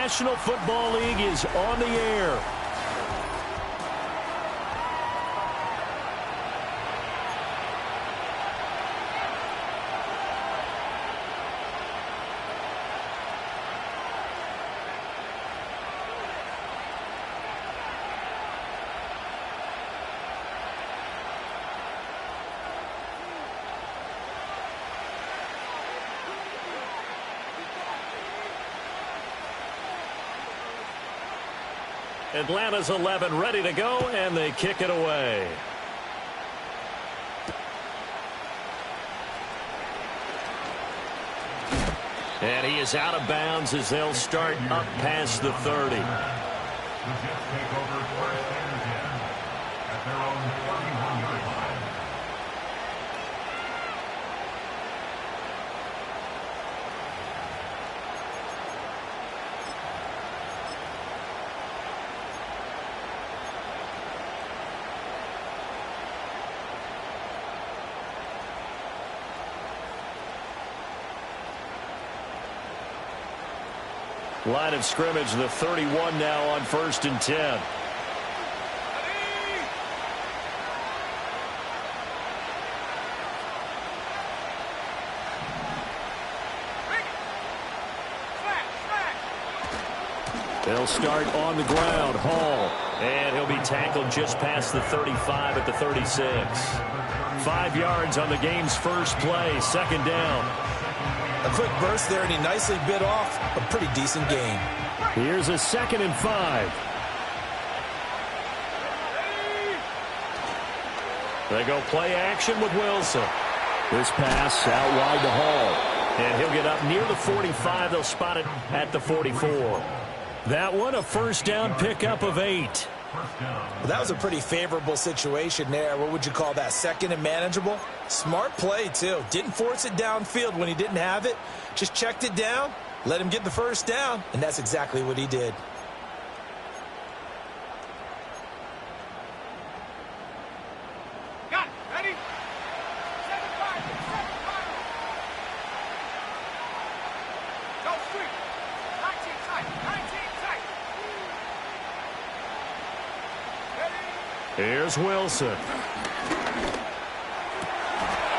National Football League is on the air. Atlanta's 11 ready to go, and they kick it away. And he is out of bounds as they'll start up past the 30. The Jets take over first and 10 at their own 31-yard line. Line of scrimmage, the 31 now on 1st and 10. They'll start on the ground. Hall. And he'll be tackled just past the 35 at the 36. 5 yards on the game's first play. 2nd down. A quick burst there, and he nicely bit off a pretty decent gain. Here's a 2nd and 5. They go play action with Wilson. This pass out wide to Hall. And he'll get up near the 45. They'll spot it at the 44. That one a 1st down pickup of 8. Well, that was a pretty favorable situation there. What would you call that? 2nd and manageable? Smart play, too. Didn't force it downfield when he didn't have it. Just checked it down, let him get the 1st down, and that's exactly what he did. Got it. Ready? 7-5. Go street. 19 tight. 19 tight. Here's Wilson.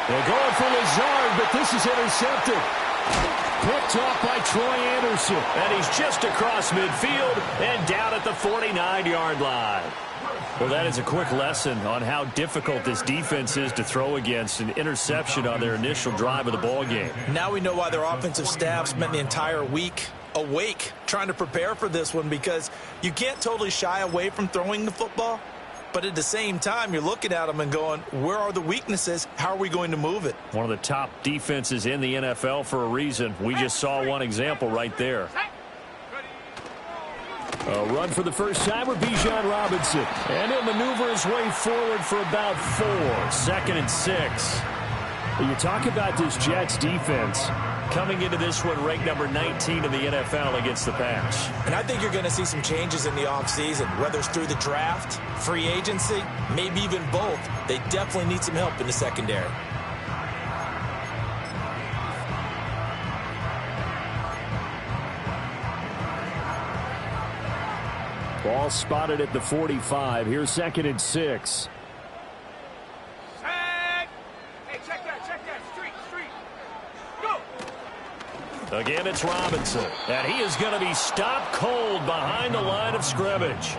They're going for Lazard, but this is intercepted. Picked off by Troy Anderson. And he's just across midfield and down at the 49-yard line. Well, that is a quick lesson on how difficult this defense is to throw against. An interception on their initial drive of the ball game. Now we know why their offensive staff spent the entire week awake trying to prepare for this one, because you can't totally shy away from throwing the football. But at the same time, you're looking at them and going, where are the weaknesses? How are we going to move it? One of the top defenses in the NFL for a reason. We just saw one example right there. A run for the first time with Bijan Robinson. And he'll maneuver his way forward for about 4. 2nd and 6. You talk about this Jets defense coming into this one ranked number 19 in the NFL against the pass. And I think you're going to see some changes in the offseason, whether it's through the draft, free agency, maybe even both. They definitely need some help in the secondary. Ball spotted at the 45. Here's 2nd and 6. Again, it's Robinson, and he is going to be stopped cold behind the line of scrimmage.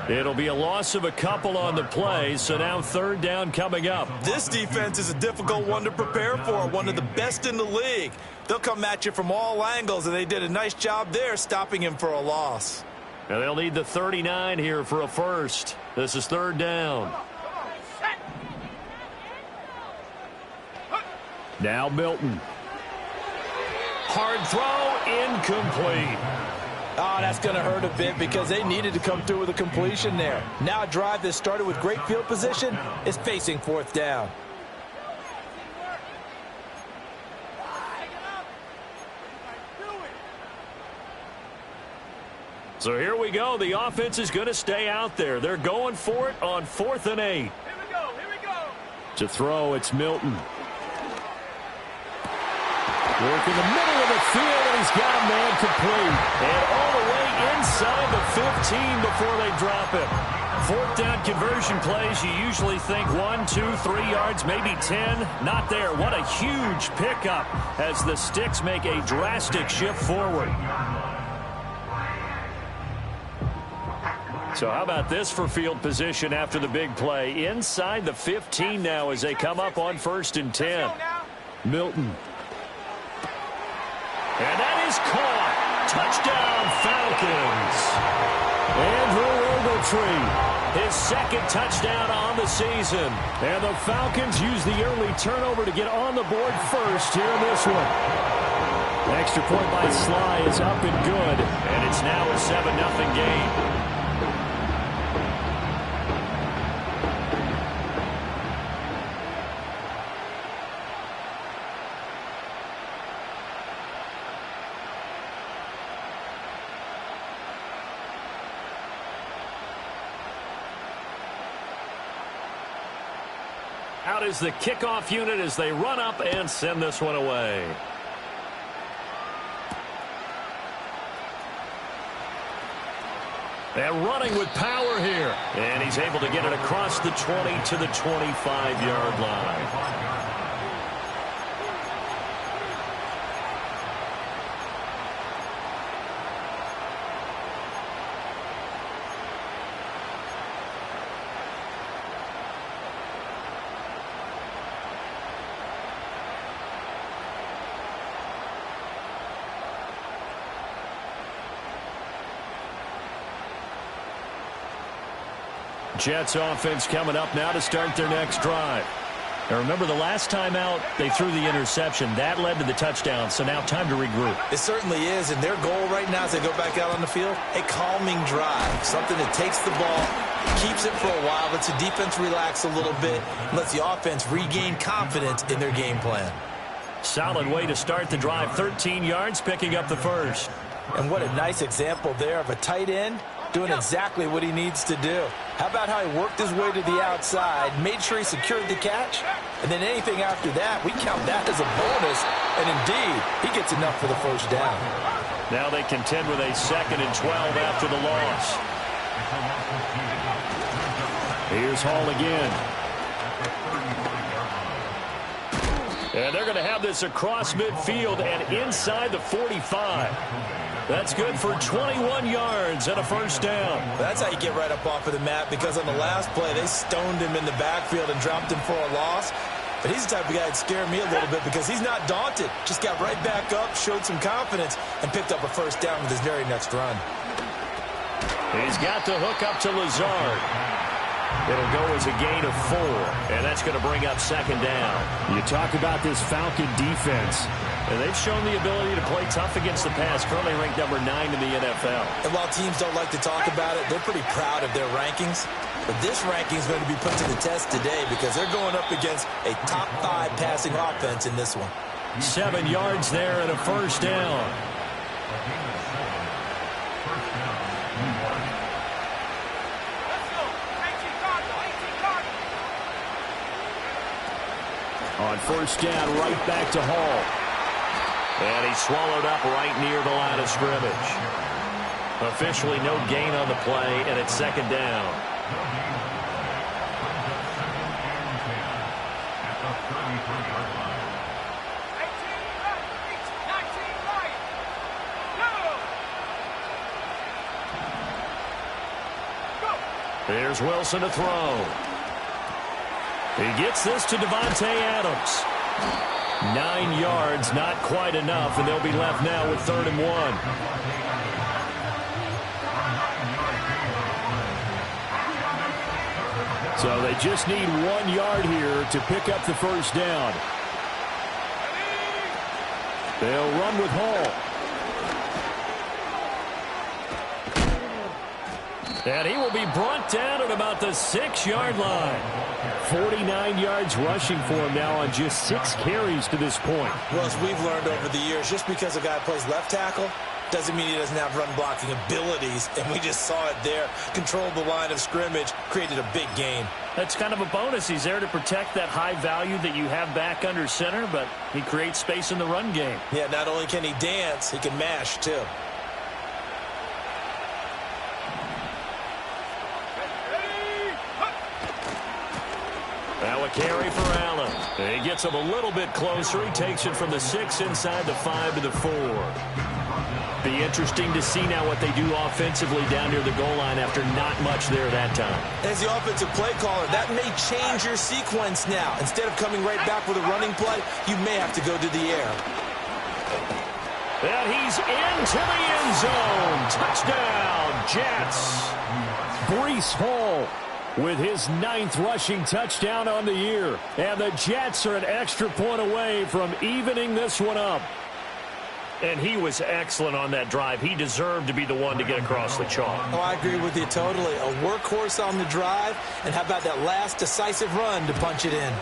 It'll be a loss of a couple on the play, so now 3rd down coming up. This defense is a difficult one to prepare for, one of the best in the league. They'll come at you from all angles, and they did a nice job there stopping him for a loss. And they'll need the 39 here for a 1st. This is 3rd down. Now Milton. Hard throw, incomplete. Oh, that's going to hurt a bit because they needed to come through with a completion there. Now a drive that started with great field position is facing 4th down. So here we go. The offense is going to stay out there. They're going for it on 4th and 8. Here we go. To throw, it's Milton. Work in the middle of the field, and he's got a man complete. And all the way 15 before they drop it. Fourth down conversion plays, you usually think 1, 2, 3 yards, maybe 10. Not there. What a huge pickup as the Sticks make a drastic shift forward. So how about this for field position after the big play? Inside the 15 now as they come up on 1st and 10. Milton. And that is caught. Touchdown, Falcons. Andrew Ogletree, his second touchdown on the season. And the Falcons use the early turnover to get on the board first here in this one. Extra point by Sly is up and good. And it's now a 7-0 game. Out is the kickoff unit as they run up and send this one away. And running with power here. And he's able to get it across the 20 to the 25-yard line. Jets offense coming up now to start their next drive. Now remember, the last time out, they threw the interception. That led to the touchdown, so now time to regroup. It certainly is, and their goal right now as they go back out on the field, a calming drive, something that takes the ball, keeps it for a while, lets the defense relax a little bit, and lets the offense regain confidence in their game plan. Solid way to start the drive. 13 yards, picking up the first. And what a nice example there of a tight end doing exactly what he needs to do. How about how he worked his way to the outside, made sure he secured the catch, and then anything after that, we count that as a bonus, and indeed, he gets enough for the first down. Now they contend with a 2nd and 12 after the loss. Here's Hall again. And they're going to have this across midfield and inside the 45. That's good for 21 yards and a first down. That's how you get right up off of the mat, because on the last play, they stoned him in the backfield and dropped him for a loss. But he's the type of guy that scared me a little bit because he's not daunted. Just got right back up, showed some confidence, and picked up a first down with his very next run. He's got the hook up to Lazard. It'll go as a gain of 4, and that's going to bring up 2nd down. You talk about this Falcon defense. And they've shown the ability to play tough against the pass, currently ranked number 9 in the NFL. And while teams don't like to talk about it, they're pretty proud of their rankings. But this ranking is going to be put to the test today because they're going up against a top 5 passing offense in this one. 7 yards there and a first down. On first down, right back to Hall. And he's swallowed up right near the line of scrimmage. Officially no gain on the play, and it's 2nd down. Here's Wilson to throw. He gets this to Devontae Adams. 9 yards, not quite enough, and they'll be left now with 3rd and 1. So they just need 1 yard here to pick up the first down. They'll run with Hall. And he will be brought down at about the 6-yard line. 49 yards rushing for him now on just 6 carries to this point. Well, as we've learned over the years, just because a guy plays left tackle doesn't mean he doesn't have run blocking abilities, and we just saw it there. Controlled the line of scrimmage, created a big gain. That's kind of a bonus. He's there to protect that high value that you have back under center, but he creates space in the run game. Yeah, not only can he dance, he can mash too. carry for Allen. He gets him a little bit closer. He takes it from the 6 inside the 5 to the 4. Be interesting to see now what they do offensively down near the goal line after not much there that time. As the offensive play caller, that may change your sequence now. Instead of coming right back with a running play, you may have to go to the air. And he's into the end zone. Touchdown, Jets. Breece Hall with his 9th rushing touchdown on the year. And the Jets are an extra point away from evening this one up. And he was excellent on that drive. He deserved to be the one to get across the chalk. Oh, I agree with you totally. A workhorse on the drive. And how about that last decisive run to punch it in?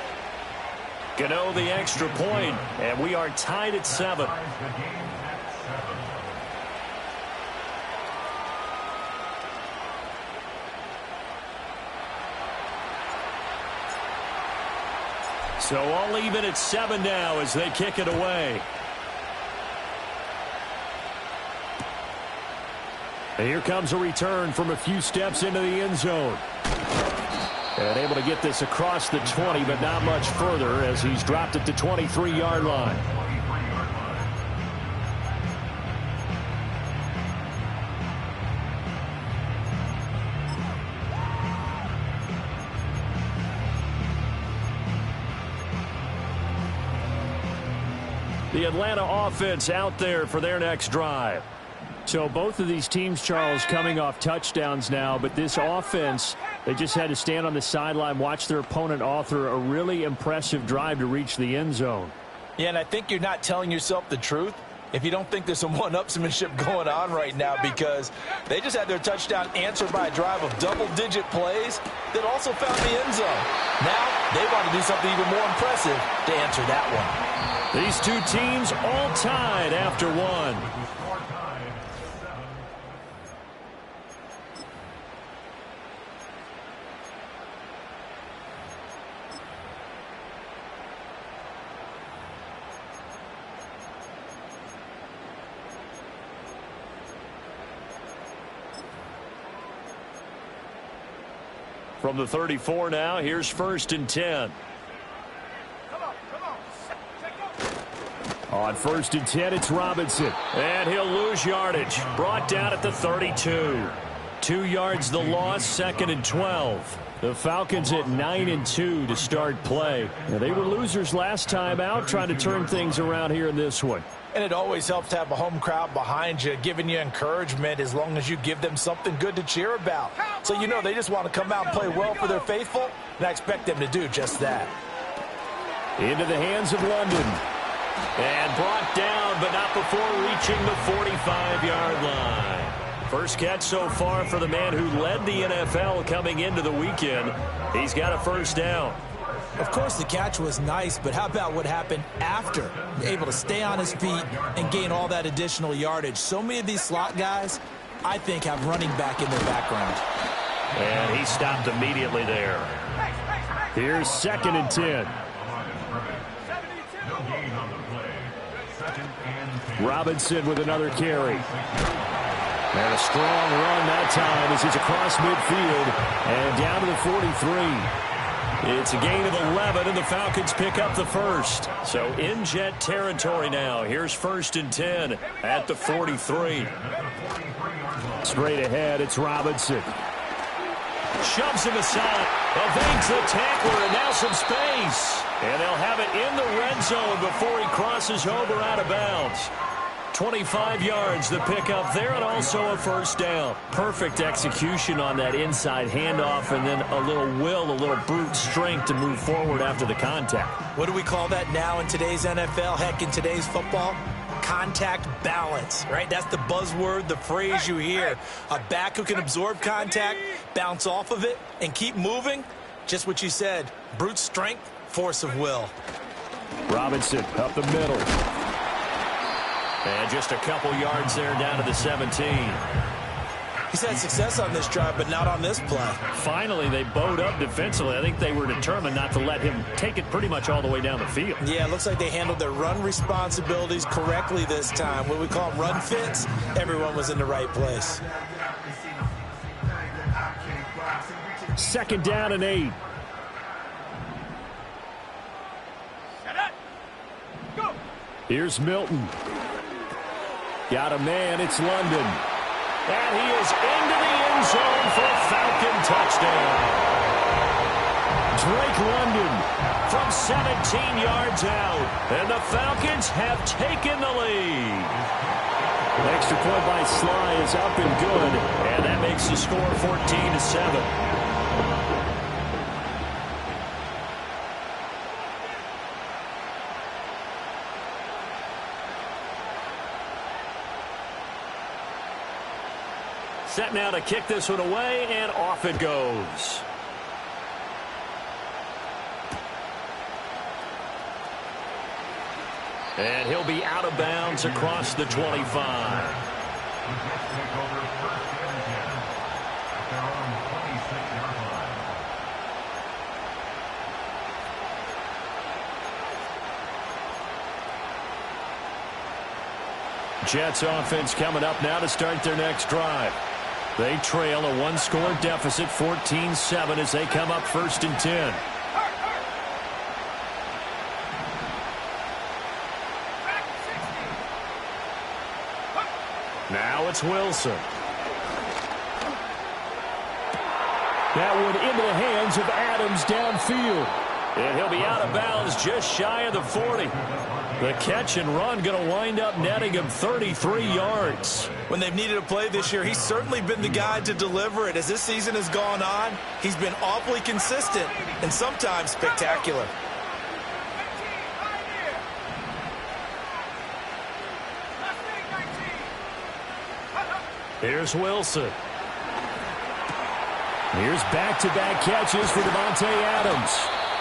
Gano the extra point, and we are tied at 7. So all even at 7 now as they kick it away. And here comes a return from a few steps into the end zone. And able to get this across the 20, but not much further as he's dropped it to 23-yard line. The Atlanta offense out there for their next drive. So both of these teams, Charles, coming off touchdowns now, but this offense, they just had to stand on the sideline, watch their opponent author a really impressive drive to reach the end zone. Yeah, and I think you're not telling yourself the truth if you don't think there's some one-upsmanship going on right now, because they just had their touchdown answered by a drive of double-digit plays that also found the end zone. Now they want to do something even more impressive to answer that one. These two teams all tied after one. From the 34 now, here's 1st and 10. On 1st and 10, it's Robinson. And he'll lose yardage. Brought down at the 32. 2 yards the loss, 2nd and 12. The Falcons at 9-2 to start play. Now, they were losers last time out, trying to turn things around here in this one. And it always helps to have a home crowd behind you, giving you encouragement as long as you give them something good to cheer about. So you know they just want to come out and play well for their faithful, and I expect them to do just that. Into the hands of London. And brought down, but not before reaching the 45-yard line. First catch so far for the man who led the NFL coming into the weekend. He's got a first down. Of course, the catch was nice, but how about what happened after? Able to stay on his feet and gain all that additional yardage. So many of these slot guys, I think, have running back in their background. And he stopped immediately there. Here's 2nd and 10. Robinson with another carry. And a strong run that time as he's across midfield and down to the 43. It's a gain of 11, and the Falcons pick up the first. So in Jet territory now. Here's 1st and 10 at the 43. Straight ahead, it's Robinson. Shoves him aside. Evades the tackler, and now some space. And they'll have it in the red zone before he crosses over out of bounds. 25 yards the pickup there, and also a first down. Perfect execution on that inside handoff, and then a little brute strength to move forward after the contact. What do we call that now in today's NFL? Heck, in today's football? Contact balance, right? That's the buzzword, the phrase you hear. A back who can absorb contact, bounce off of it, and keep moving. Just what you said, brute strength, force of will. Robinson up the middle. And just a couple yards there down to the 17. He's had success on this drive, but not on this play. Finally, they bowed up defensively. I think they were determined not to let him take it pretty much all the way down the field. Yeah, it looks like they handled their run responsibilities correctly this time. What we call them run fits, everyone was in the right place. 2nd down and 8. Here's Milton. Got a man. It's London. And he is into the end zone for a Falcon touchdown. Drake London from 17 yards out. And the Falcons have taken the lead. The extra point by Sly is up and good. And that makes the score 14-7. Set now to kick this one away, and off it goes. And he'll be out of bounds across the 25. Jets offense coming up now to start their next drive. They trail a one-score deficit, 14-7, as they come up 1st and 10. Now it's Wilson. That one into the hands of Adams downfield. And he'll be out of bounds just shy of the 40. The catch and run going to wind up netting him 33 yards. When they've needed a play this year, he's certainly been the guy to deliver it. As this season has gone on, he's been awfully consistent and sometimes spectacular. Here's Wilson. Here's back-to-back catches for Devontae Adams.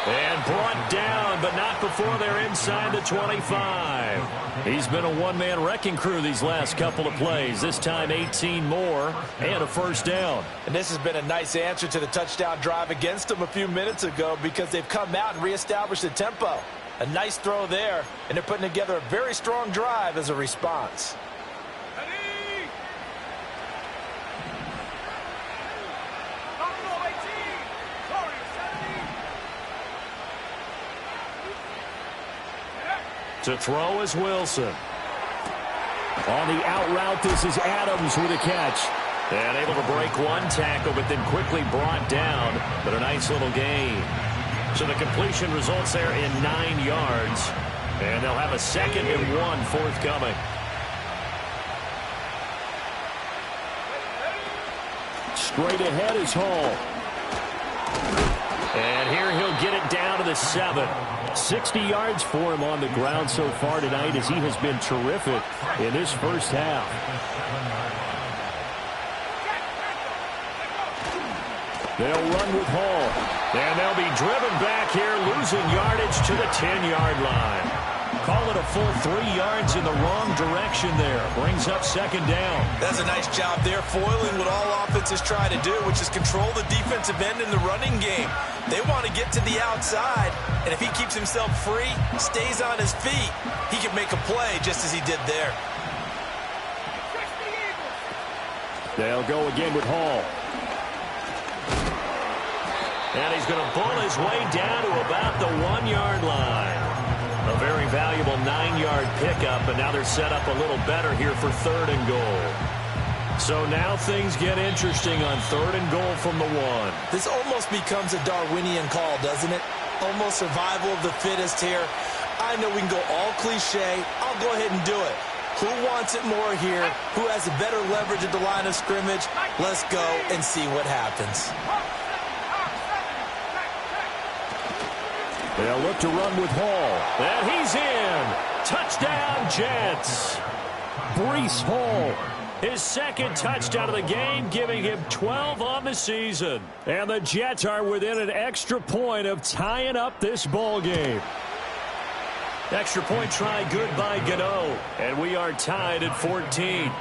And brought down, but not before they're inside the 25. He's been a one-man wrecking crew these last couple of plays. This time 18 more and a first down. And this has been a nice answer to the touchdown drive against them a few minutes ago because they've come out and reestablished the tempo. A nice throw there, and they're putting together a very strong drive as a response. To throw is Wilson. On the out route, this is Adams with a catch. And able to break one tackle, but then quickly brought down. But a nice little gain. So the completion results there in 9 yards. And they'll have a 2nd and 1 forthcoming. Straight ahead is Hall. And here he'll get it down to the 7. 60 yards for him on the ground so far tonight as he has been terrific in this first half. They'll run with Hall. And they'll be driven back here, losing yardage to the 10-yard line. Call it a full 3 yards in the wrong direction there. Brings up 2nd down. That's a nice job there, foiling what all offenses try to do, which is control the defensive end in the running game. They want to get to the outside, and if he keeps himself free, stays on his feet, he can make a play just as he did there. They'll go again with Hall. And he's going to pull his way down to about the 1-yard line. A very valuable 9-yard pickup, and now they're set up a little better here for 3rd and goal. So now things get interesting on 3rd and goal from the 1. This almost becomes a Darwinian call, doesn't it? Almost survival of the fittest here. I know we can go all cliche. I'll go ahead and do it. Who wants it more here? Who has a better leverage at the line of scrimmage? Let's go and see what happens. They'll look to run with Hall. And he's in. Touchdown, Jets. Breece Hall. His 2nd touchdown of the game, giving him 12 on the season. And the Jets are within an extra point of tying up this ball game. Extra point try good by Gano. And we are tied at 14.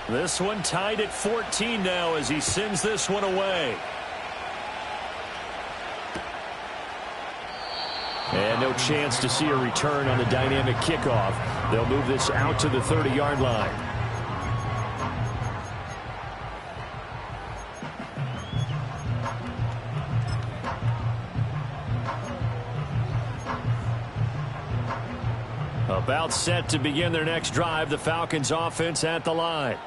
This one tied at 14 now as he sends this one away. no chance to see a return on the dynamic kickoff. They'll move this out to the 30-yard line. About set to begin their next drive, the Falcons offense at the line.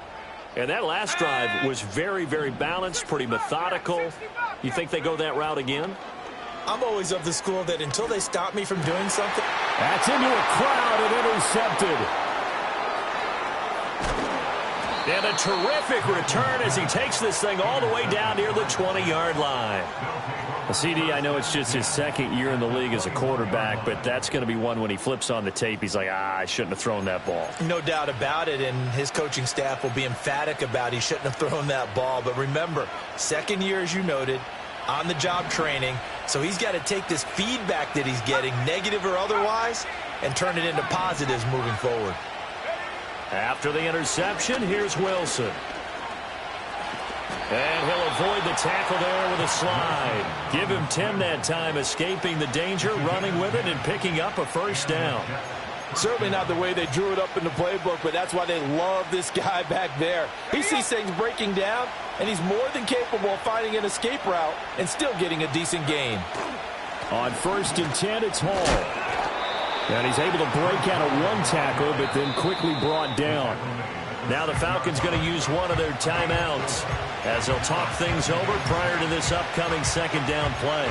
And that last drive was very, very balanced, pretty methodical. You think they go that route again? I'm always of the school that until they stop me from doing something. That's into a crowd and intercepted. And a terrific return as he takes this thing all the way down near the 20-yard line. CD, I know it's just his second year in the league as a quarterback, but that's going to be one when he flips on the tape. He's like, I shouldn't have thrown that ball. No doubt about it, and his coaching staff will be emphatic about he shouldn't have thrown that ball. But remember, second year, as you noted, on-the-job training, so he's got to take this feedback that he's getting, negative or otherwise, and turn it into positives moving forward. After the interception, here's Wilson. And he'll avoid the tackle there with a slide. Give him 10 that time, escaping the danger, running with it, and picking up a first down. Certainly not the way they drew it up in the playbook, but that's why they love this guy back there. He sees things breaking down, and he's more than capable of finding an escape route and still getting a decent gain. On 1st and 10, it's Hall. And he's able to break out of one tackle, but then quickly brought down. Now the Falcons going to use one of their timeouts as they'll talk things over prior to this upcoming second down play.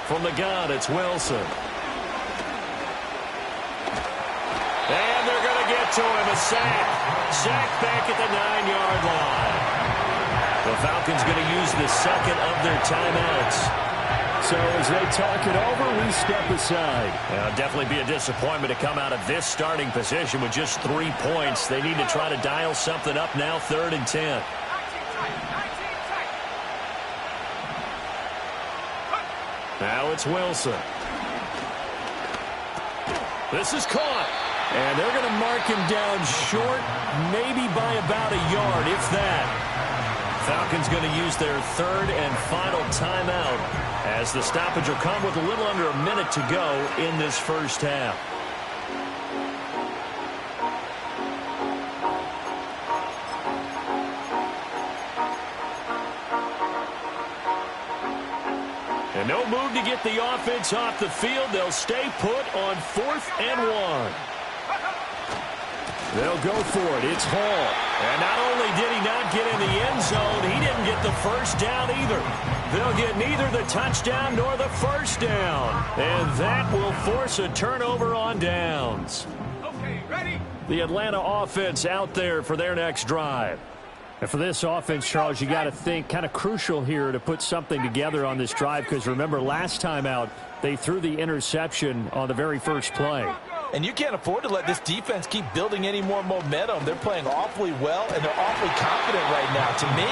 From the gun, it's Wilson. And they're going to get to him, a sack. Sack back at the 9-yard line. The Falcons going to use the second of their timeouts. So as they talk it over, we step aside. Definitely be a disappointment to come out of this starting position with just 3 points. They need to try to dial something up now, 3rd and 10. Now it's Wilson. This is caught. And they're going to mark him down short, maybe by about a yard, if that. Falcons going to use their 3rd and final timeout as the stoppage will come with a little under a minute to go in this first half. And no move to get the offense off the field. They'll stay put on 4th and 1. They'll go for it. It's Hall. And not only did he not get in the end zone, he didn't get the first down either. They'll get neither the touchdown nor the first down. And that will force a turnover on downs. Okay, ready? The Atlanta offense out there for their next drive. And for this offense, Charles, you got to think kind of crucial here to put something together on this drive because remember last time out they threw the interception on the very first play. And you can't afford to let this defense keep building any more momentum. They're playing awfully well, and they're awfully confident right now. To me,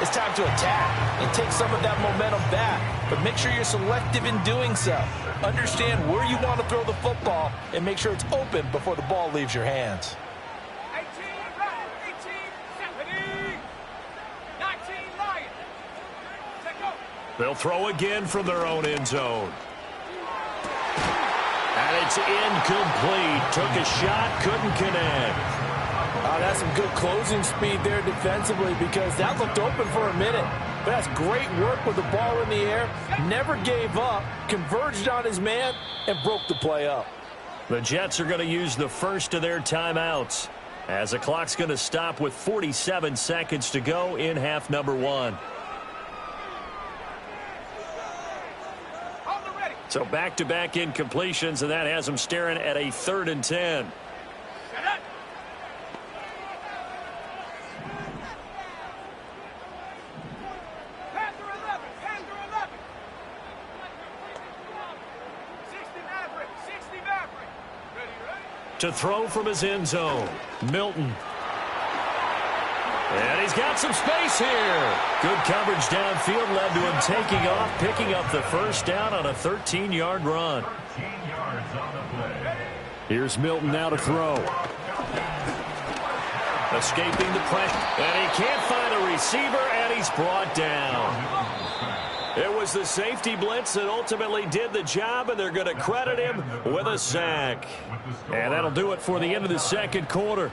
it's time to attack and take some of that momentum back. But make sure you're selective in doing so. Understand where you want to throw the football and make sure it's open before the ball leaves your hands. 18, right. 18, 70. 19, Lions. Let go. They'll throw again from their own end zone. And it's incomplete. Took a shot, couldn't connect. That's some good closing speed there defensively because that looked open for a minute. But that's great work with the ball in the air. Never gave up, converged on his man, and broke the play up. The Jets are going to use the first of their timeouts as the clock's going to stop with 47 seconds to go in half number 1. So back-to-back incompletions, and that has them staring at a 3rd and 10. To throw from his end zone, Milton. And he's got some space here. Good coverage downfield led to him taking off, picking up the first down on a 13-yard run. Here's Milton now to throw. Escaping the pressure. And he can't find a receiver, and he's brought down. It was the safety blitz that ultimately did the job, and they're going to credit him with a sack. And that'll do it for the end of the second quarter.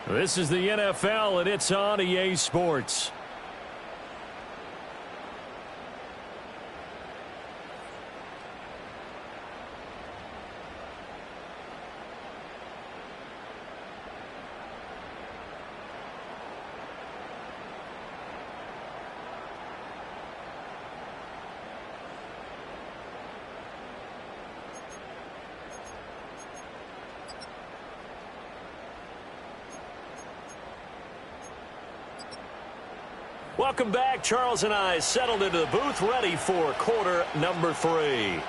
This is the NFL, and it's on EA Sports. Welcome back. Charles and I settled into the booth, ready for quarter number 3.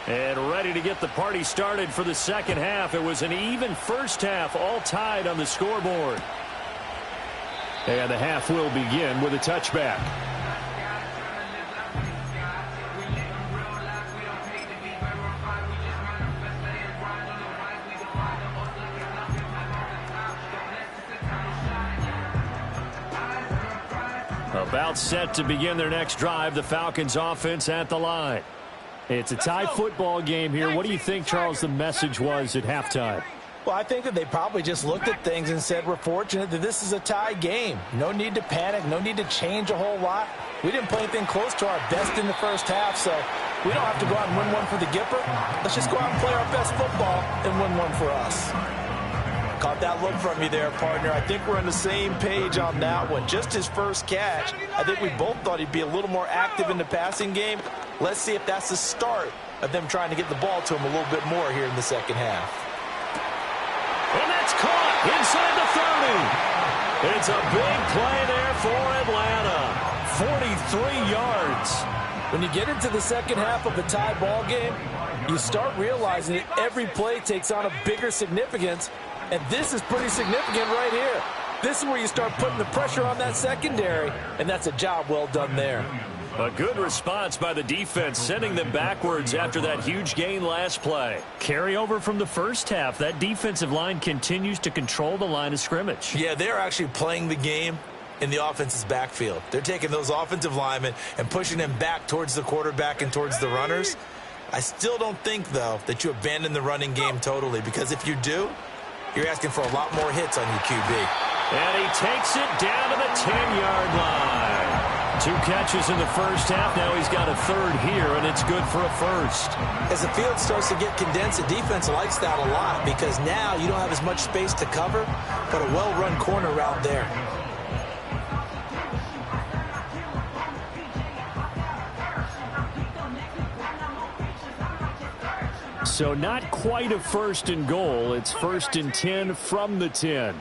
And ready to get the party started for the second half. It was an even first half, all tied on the scoreboard. And the half will begin with a touchback. About set to begin their next drive, the Falcons offense at the line. It's a tie football game here. What do you think, Charles, the message was at halftime? Well, I think that they probably just looked at things and said, we're fortunate that this is a tie game. No need to panic, no need to change a whole lot. We didn't play anything close to our best in the first half, so we don't have to go out and win one for the Gipper. Let's just go out and play our best football and win one for us. Caught that look from you there, partner. I think we're on the same page on that one. Just his first catch. I think we both thought he'd be a little more active in the passing game. Let's see if that's the start of them trying to get the ball to him a little bit more here in the second half. And that's caught inside the 30. It's a big play there for Atlanta. 43 yards. When you get into the second half of a tie ball game, you start realizing that every play takes on a bigger significance. And this is pretty significant right here. This is where you start putting the pressure on that secondary, and that's a job well done there. A good response by the defense, sending them backwards after that huge gain last play. Carry over from the first half. That defensive line continues to control the line of scrimmage. Yeah, they're actually playing the game in the offense's backfield. They're taking those offensive linemen and pushing them back towards the quarterback and towards the runners. I still don't think, though, that you abandon the running game totally, because if you do, you're asking for a lot more hits on your QB. And he takes it down to the 10-yard line. 2 catches in the first half. Now he's got a third here, and it's good for a first. As the field starts to get condensed, the defense likes that a lot, because now you don't have as much space to cover, but a well-run corner route there. So not quite a first and goal. It's first and 10 from the 10.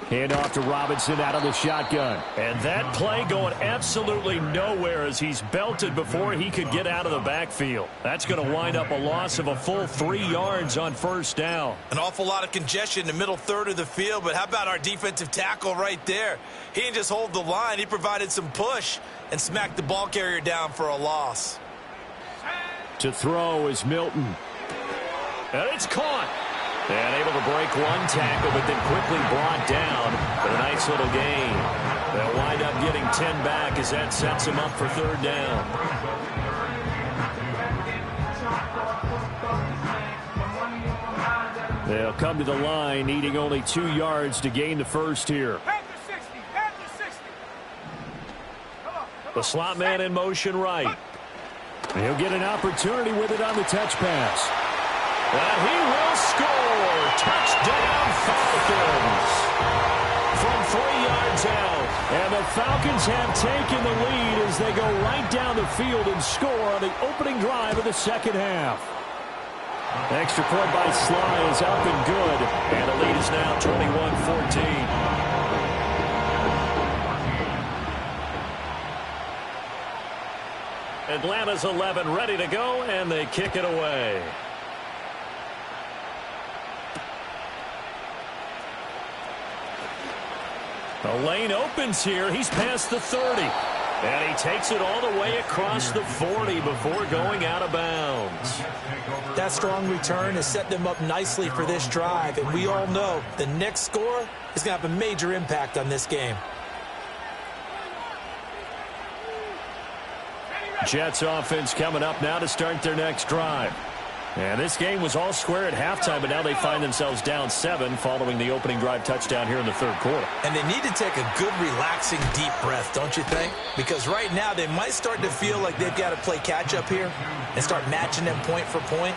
Hand off to Robinson out of the shotgun. And that play going absolutely nowhere as he's belted before he could get out of the backfield. That's going to wind up a loss of a full 3 yards on first down. An awful lot of congestion in the middle third of the field, but how about our defensive tackle right there? He didn't just hold the line. He provided some push and smacked the ball carrier down for a loss. To throw is Milton. And it's caught. And able to break one tackle, but then quickly brought down with a nice little gain. They'll wind up getting 10 back as that sets him up for third down. They'll come to the line, needing only 2 yards to gain the first here. The slot man in motion right. He'll get an opportunity with it on the touch pass. And he will score. Touchdown, Falcons. From 3 yards out. And the Falcons have taken the lead as they go right down the field and score on the opening drive of the second half. Extra point by Sly is up and good. And the lead is now 21-14. Atlanta's 11 ready to go, and they kick it away. The lane opens here. He's past the 30. And he takes it all the way across the 40 before going out of bounds. That strong return has set them up nicely for this drive. And we all know the next score is going to have a major impact on this game. Jets offense coming up now to start their next drive. And this game was all square at halftime, but now they find themselves down 7 following the opening drive touchdown here in the third quarter. And they need to take a good, relaxing, deep breath, don't you think? Because right now they might start to feel like they've got to play catch-up here and start matching them point for point.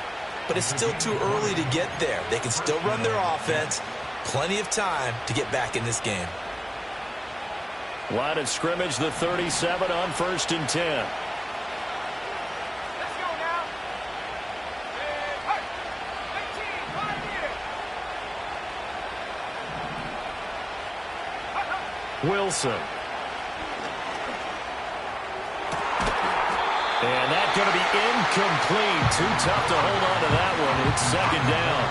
But it's still too early to get there. They can still run their offense. Plenty of time to get back in this game. Line of scrimmage, the 37 on 1st and 10. Wilson. And that's going to be incomplete. Too tough to hold on to that one. It's 2nd down.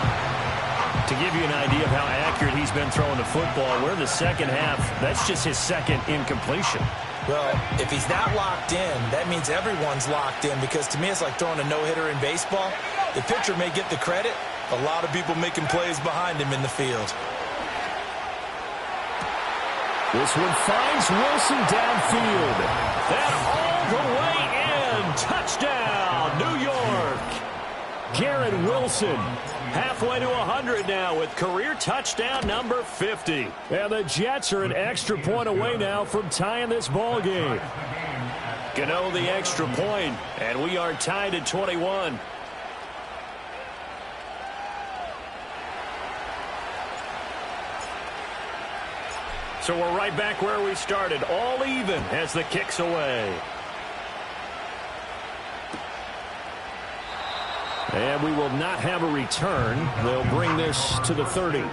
To give you an idea of how accurate he's been throwing the football, we're in the second half. That's just his 2nd incompletion. Well, if he's not locked in, that means everyone's locked in, because to me it's like throwing a no-hitter in baseball. The pitcher may get the credit. A lot of people making plays behind him in the field. This one finds Wilson downfield. And all the way in. Touchdown, New York. Garrett Wilson halfway to 100 now with career touchdown number 50. And the Jets are an extra point away now from tying this ball game. Gano the extra point, and we are tied at 21. So we're right back where we started, all even as the kick's away. And we will not have a return. They'll bring this to the 30.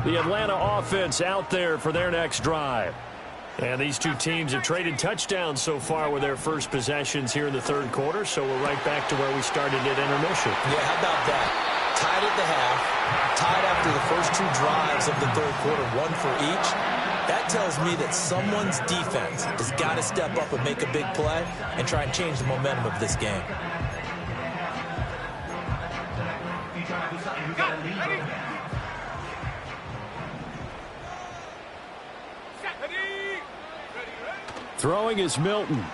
The Atlanta offense out there for their next drive. And these two teams have traded touchdowns so far with their first possessions here in the third quarter, so we're right back to where we started at intermission. Yeah, how about that? Tied at the half, tied after the first 2 drives of the third quarter, 1 for each. That tells me that someone's defense has got to step up and make a big play and try and change the momentum of this game. Throwing is Milton.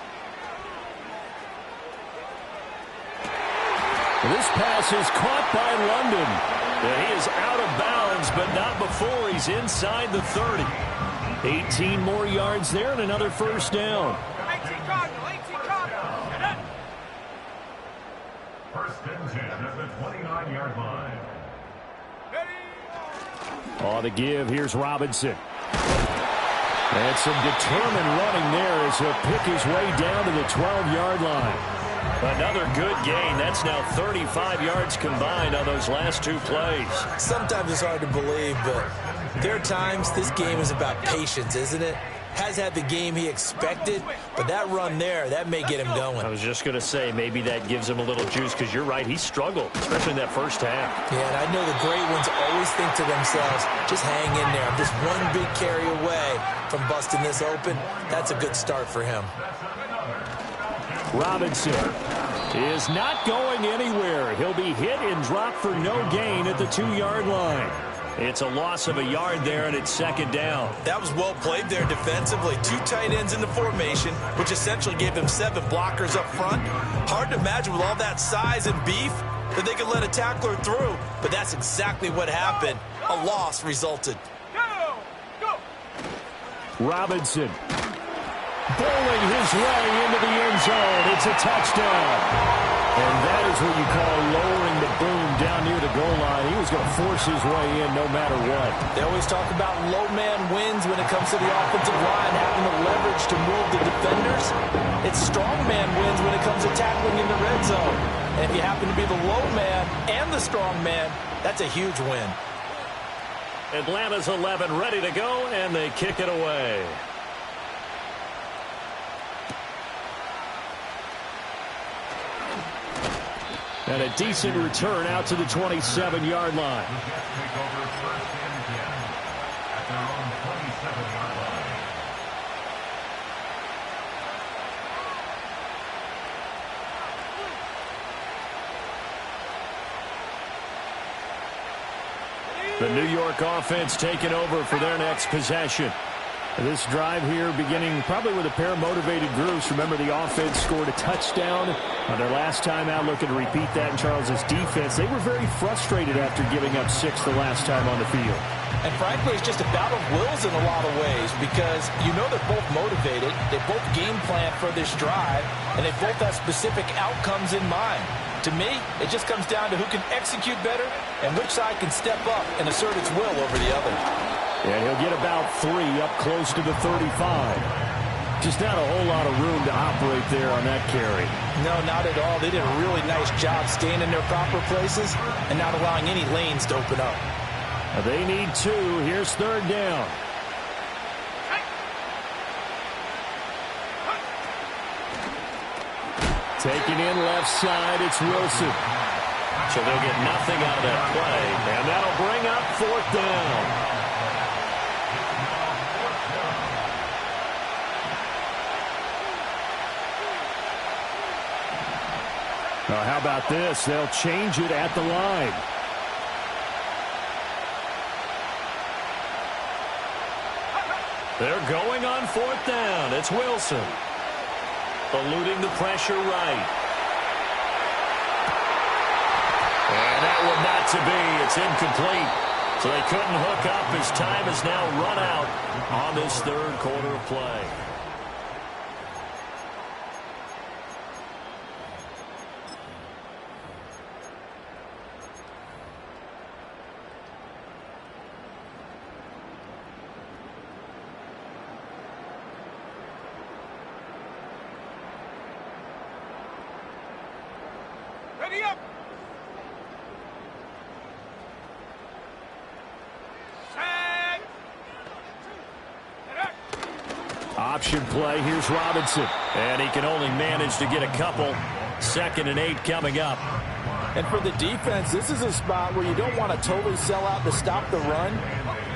This pass is caught by London. And he is out of bounds, but not before he's inside the 30. 18 more yards there and another first down. 18 Cardinal, 18 Cardinal. First and 10 at the 29-yard line. On the give, here's Robinson. And some determined running there as he'll pick his way down to the 12-yard line. Another good gain. That's now 35 yards combined on those last 2 plays. Sometimes it's hard to believe, but there are times this game is about patience, isn't it? Has had the game he expected, but that run there, that may get him going. I was just going to say, maybe that gives him a little juice, because you're right, he struggled, especially in that first half. Yeah, and I know the great ones always think to themselves, just hang in there. I'm just one big carry away from busting this open. That's a good start for him. Robinson is not going anywhere. He'll be hit and dropped for no gain at the 2-yard line. It's a loss of a yard there, and it's 2nd down. That was well played there defensively. 2 tight ends in the formation, which essentially gave them 7 blockers up front. Hard to imagine with all that size and beef that they could let a tackler through, but that's exactly what happened. A loss resulted. Go! Robinson bowling his way into the end zone. It's a touchdown. And that is what you call lowering the boom down near the goal line. He was going to force his way in no matter what. They always talk about low man wins when it comes to the offensive line, having the leverage to move the defenders. It's strong man wins when it comes to tackling in the red zone. And if you happen to be the low man and the strong man, that's a huge win. Atlanta's 11 ready to go, and they kick it away. And a decent return out to the 27-yard line. The New York offense taking over for their next possession. This drive here beginning probably with a pair of motivated groups. Remember, the offense scored a touchdown on their last time out, looking to repeat that in Charles's defense. They were very frustrated after giving up 6 the last time on the field. And frankly, it's just a battle of wills in a lot of ways because you know they're both motivated. They both game plan for this drive, and they both have specific outcomes in mind. To me, it just comes down to who can execute better and which side can step up and assert its will over the other. And he'll get about 3 up close to the 35. Just not a whole lot of room to operate there on that carry. No, not at all. They did a really nice job staying in their proper places and not allowing any lanes to open up. They need 2. Here's 3rd down. Taking in left side, it's Wilson. So they'll get nothing out of that play, and that'll bring up 4th down. Now, how about this? They'll change it at the line. They're going on 4th down. It's Wilson. Eluding the pressure right. And that one not to be. It's incomplete. So they couldn't hook up as time has now run out on this 3rd quarter of play. Ready up. Set. Option play. Here's Robinson. And he can only manage to get a couple. 2nd and 8 coming up. And for the defense, this is a spot where you don't want to totally sell out to stop the run,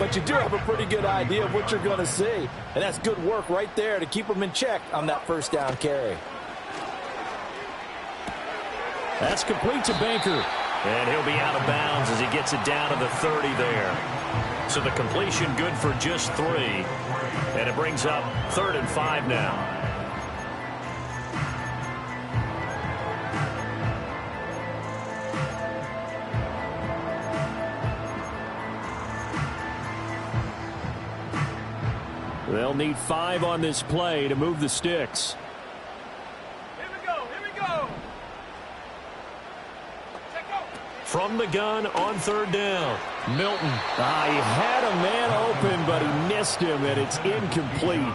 but you do have a pretty good idea of what you're going to see. And that's good work right there to keep them in check on that 1st down carry. That's complete to Baker. And he'll be out of bounds as he gets it down to the 30 there. So the completion good for just 3. And it brings up 3rd and 5 now. They'll need 5 on this play to move the sticks. Here we go. Here we go. Check out. From the gun on 3rd down. Milton. He had a man open, but he missed him, and it's incomplete.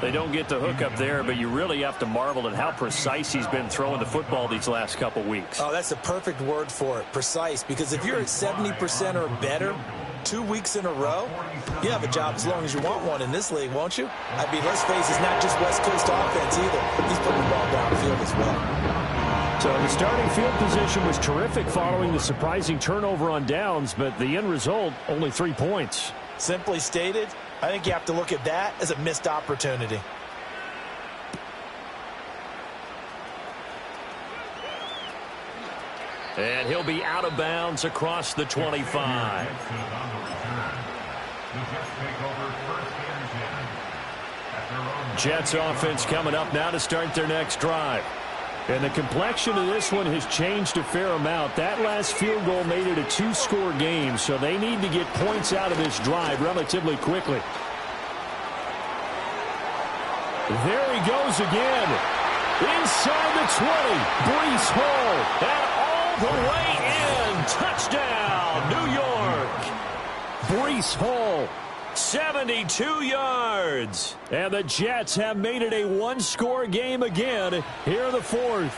They don't get the hook up there, but you really have to marvel at how precise he's been throwing the football these last couple weeks. Oh, that's the perfect word for it, precise, because if you're at 70% or better 2 weeks in a row, you have a job as long as you want one in this league, won't you? I mean, let's face it, it's not just West Coast offense either. He's putting the ball downfield as well. So the starting field position was terrific following the surprising turnover on downs, but the end result, only 3 points. Simply stated, I think you have to look at that as a missed opportunity. And he'll be out of bounds across the 25. Jets offense coming up now to start their next drive. And the complexion of this one has changed a fair amount. That last field goal made it a 2-score game, so they need to get points out of this drive relatively quickly. There he goes again. Inside the 20. Breece Hall. And all the way in. Touchdown, New York. Breece Hall. 72 yards. And the Jets have made it a 1-score game again here in the 4th.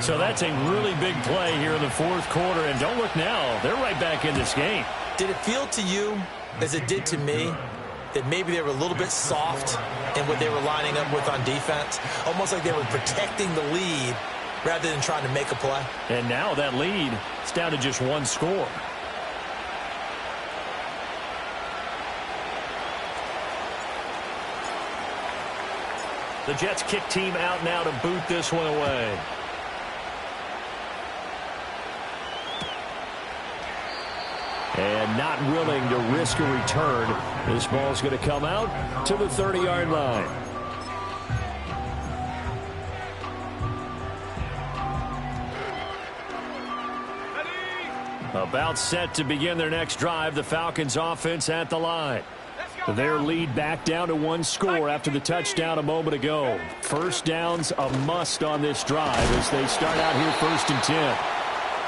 So that's a really big play here in the fourth quarter. And don't look now. They're right back in this game. Did it feel to you, as it did to me, that maybe they were a little bit soft in what they were lining up with on defense? Almost like they were protecting the lead rather than trying to make a play. And now that lead is down to just one score. The Jets kick team out now to boot this one away. And not willing to risk a return. This ball's going to come out to the 30-yard line. About set to begin their next drive. The Falcons offense at the line. Their lead back down to one score after the touchdown a moment ago. First down's a must on this drive as they start out here 1st and 10.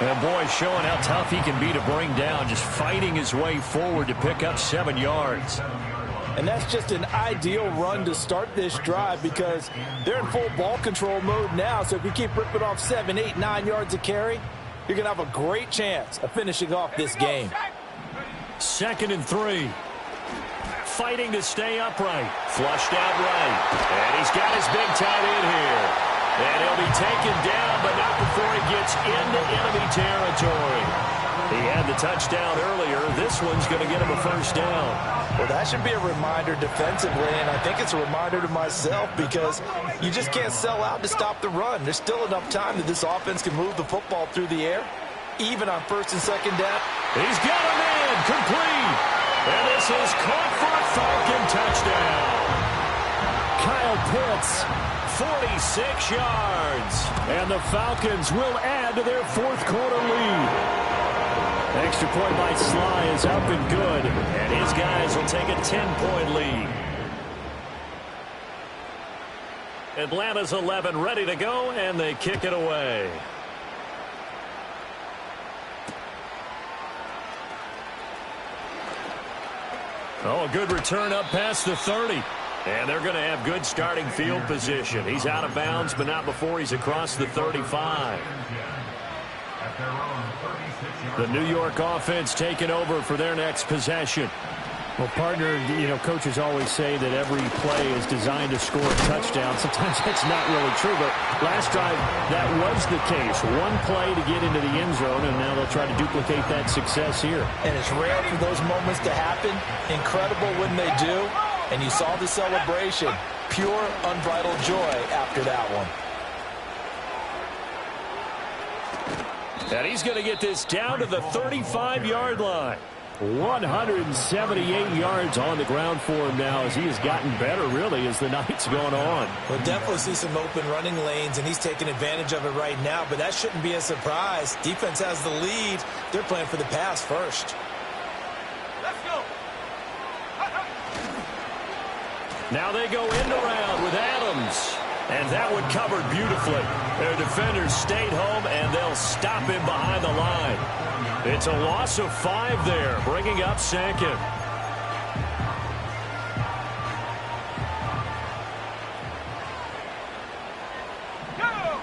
And boy, showing how tough he can be to bring down, just fighting his way forward to pick up 7 yards. And that's just an ideal run to start this drive because they're in full ball control mode now. So if you keep ripping off 7, 8, 9 yards a carry, you're going to have a great chance of finishing off this game. 2nd and 3. Fighting to stay upright. Flushed out right. And he's got his big tight end here. And he'll be taken down, but not before he gets into enemy territory. He had the touchdown earlier. This one's going to get him a first down. Well, that should be a reminder defensively, and I think it's a reminder to myself because you just can't sell out to stop the run. There's still enough time that this offense can move the football through the air, even on 1st and 2nd down. He's got a man complete. And this is caught for a Falcon touchdown. Kyle Pitts, 46 yards. And the Falcons will add to their fourth quarter lead. Extra point by Sly is up and good. And his guys will take a 10-point lead. Atlanta's 11 ready to go, and they kick it away. Oh, a good return up past the 30. And they're going to have good starting field position. He's out of bounds, but not before he's across the 35. The New York offense taking over for their next possession. Well, partner, coaches always say that every play is designed to score a touchdown. Sometimes that's not really true, but last drive, that was the case. One play to get into the end zone, and now they'll try to duplicate that success here. And it's rare for those moments to happen. Incredible when they do. And you saw the celebration. Pure, unbridled joy after that one. And he's going to get this down to the 35-yard line. 178 yards on the ground for him now as he has gotten better, really, as the night's gone on. We'll definitely see some open running lanes, and he's taking advantage of it right now, but that shouldn't be a surprise. Defense has the lead. They're playing for the pass first. Let's go. Now they go end around with Adams. And that one covered beautifully. Their defenders stayed home, and they'll stop him behind the line. It's a loss of 5 there, bringing up 2nd. Go.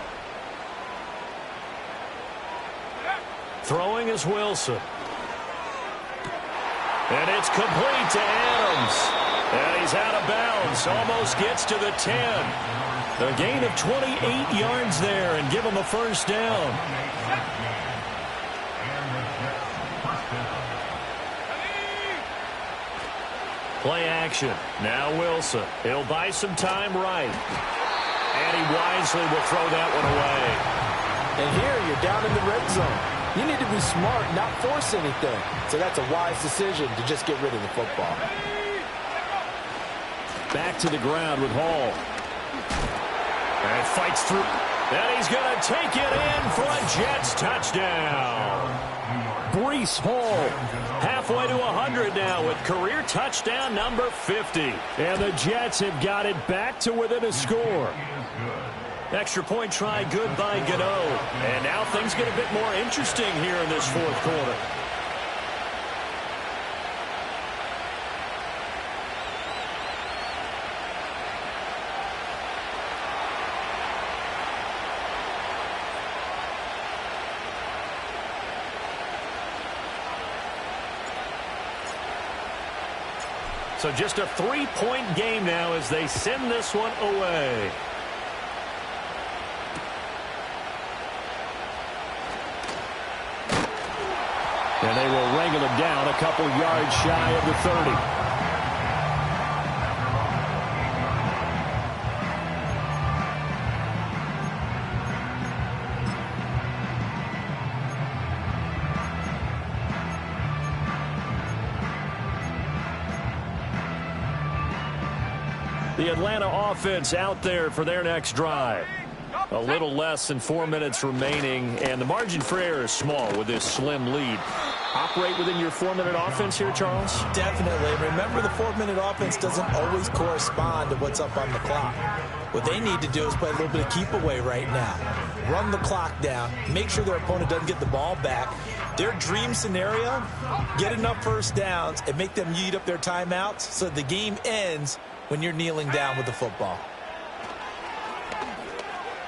Throwing is Wilson. And it's complete to Adams. And he's out of bounds. Almost gets to the 10. A gain of 28 yards there and give him a first down. Play action. Now Wilson. He'll buy some time right. And he wisely will throw that one away. And here you're down in the red zone. You need to be smart, not force anything. So that's a wise decision to just get rid of the football. Back to the ground with Hall. And fights through. And he's going to take it in for a Jets touchdown. Breece Hall halfway to 100 now with career touchdown number 50. And the Jets have got it back to within a score. Extra point try good by Gano. And now things get a bit more interesting here in this fourth quarter. So just a 3-point game now as they send this one away. And they will wrangle him down a couple yards shy of the 30. The Atlanta offense out there for their next drive. A little less than 4 minutes remaining, and the margin for error is small with this slim lead. Operate within your 4-minute offense here, Charles? Definitely. Remember, the 4-minute offense doesn't always correspond to what's up on the clock. What they need to do is play a little bit of keep away right now. Run the clock down. Make sure their opponent doesn't get the ball back. Their dream scenario, get enough first downs and make them eat up their timeouts so that the game ends when you're kneeling down with the football.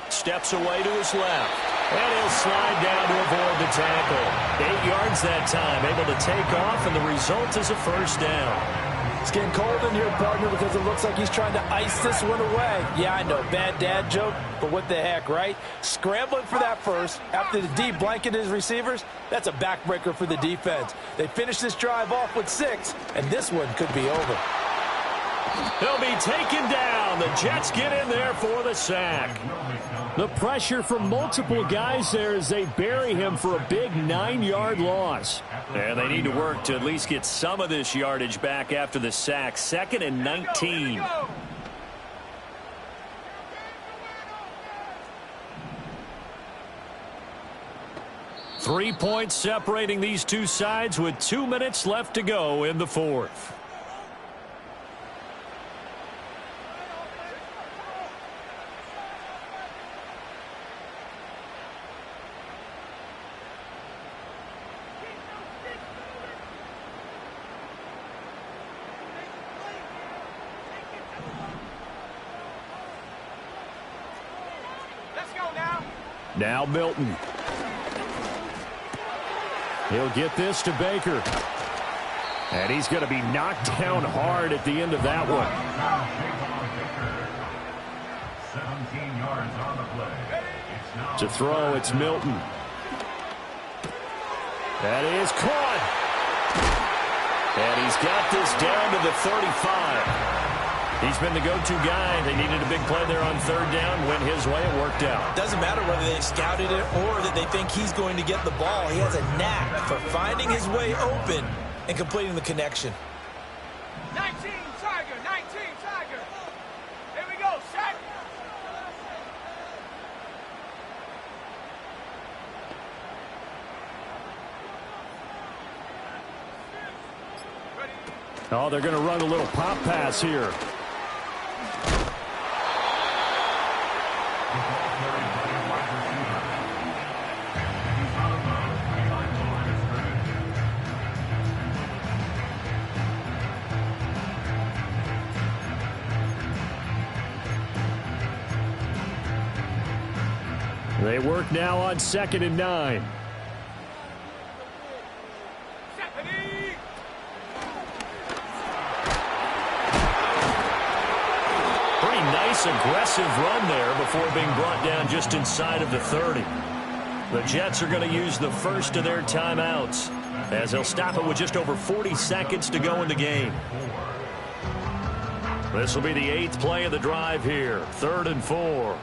Steps away to his left. And he'll slide down to avoid the tackle. 8 yards that time, able to take off, and the result is a first down. It's getting cold in here, partner, because it looks like he's trying to ice this one away. Yeah, I know, bad dad joke, but what the heck, right? Scrambling for that first after the D blanketed his receivers, that's a backbreaker for the defense. They finish this drive off with 6, and this one could be over. He'll be taken down. The Jets get in there for the sack. The pressure from multiple guys there as they bury him for a big 9-yard loss. And they need to work to at least get some of this yardage back after the sack. 2nd and 19. 3 points separating these two sides with 2 minutes left to go in the fourth. Now Milton. He'll get this to Baker. And he's going to be knocked down hard at the end of that one. 17 yards on the play. To throw, it's Milton. That is caught. And he's got this down to the 35. He's been the go-to guy. They needed a big play there on 3rd down. Went his way. It worked out. Doesn't matter whether they scouted it or that they think he's going to get the ball. He has a knack for finding his way open and completing the connection. 19 Tiger, 19 Tiger. Here we go, sack. Oh, they're going to run a little pop pass here. They work now on 2nd and 9. Pretty nice, aggressive run there before being brought down just inside of the 30. The Jets are going to use the first of their timeouts as they'll stop it with just over 40 seconds to go in the game. This will be the 8th play of the drive here. 3rd and 4.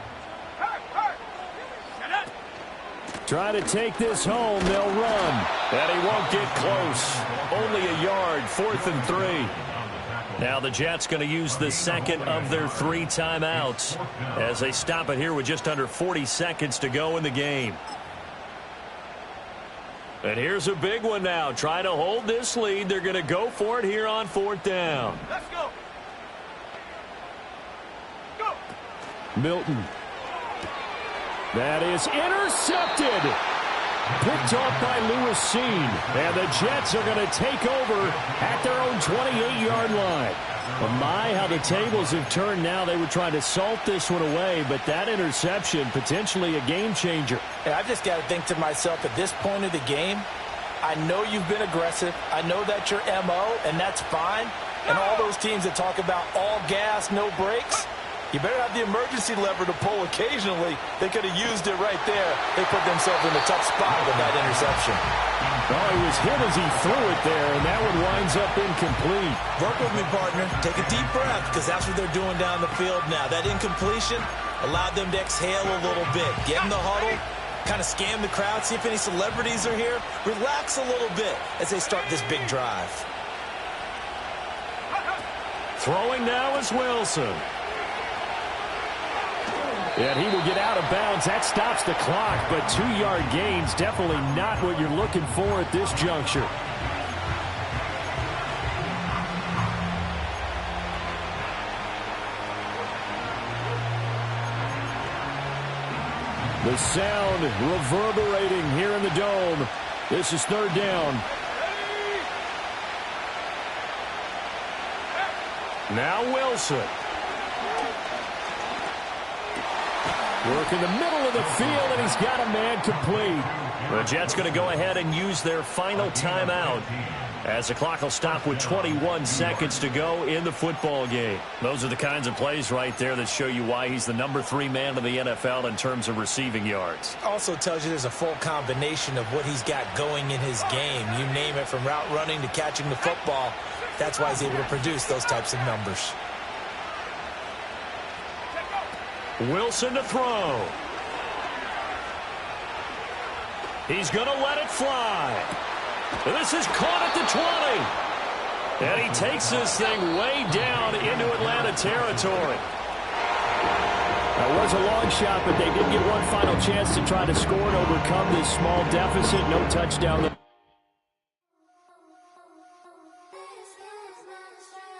Try to take this home. They'll run. And he won't get close. Only a yard. 4th and 3. Now the Jets going to use the second of their 3 timeouts as they stop it here with just under 40 seconds to go in the game. And here's a big one now. Trying to hold this lead. They're going to go for it here on 4th down. Let's go. Go. Milton. That is intercepted. Picked off by Lewis Seen. And the Jets are going to take over at their own 28-yard line. Well, my, how the tables have turned now. They were trying to salt this one away, but that interception, potentially a game changer. And I've just got to think to myself, at this point of the game, I know you've been aggressive. I know that's your MO, and that's fine. And all those teams that talk about all gas, no brakes, you better have the emergency lever to pull occasionally. They could have used it right there. They put themselves in a tough spot with that interception. Oh, he was hit as he threw it there, and that one winds up incomplete. Work with me, partner. Take a deep breath, because that's what they're doing down the field now. That incompletion allowed them to exhale a little bit. Get in the huddle, kind of scan the crowd, see if any celebrities are here. Relax a little bit as they start this big drive. Throwing now is Wilson. And he will get out of bounds. That stops the clock, but 2-yard gains, definitely not what you're looking for at this juncture. The sound reverberating here in the dome. This is 3rd down. Now Wilson. Work in the middle of the field, and he's got a man complete. The Jets going to go ahead and use their final timeout as the clock will stop with 21 seconds to go in the football game. Those are the kinds of plays right there that show you why he's the number 3 man in the NFL in terms of receiving yards. Also tells you there's a full combination of what he's got going in his game. You name it, from route running to catching the football. That's why he's able to produce those types of numbers. Wilson to throw. He's going to let it fly. This is caught at the 20. And he takes this thing way down into Atlanta territory. That was a long shot, but they did get one final chance to try to score and overcome this small deficit. No touchdown.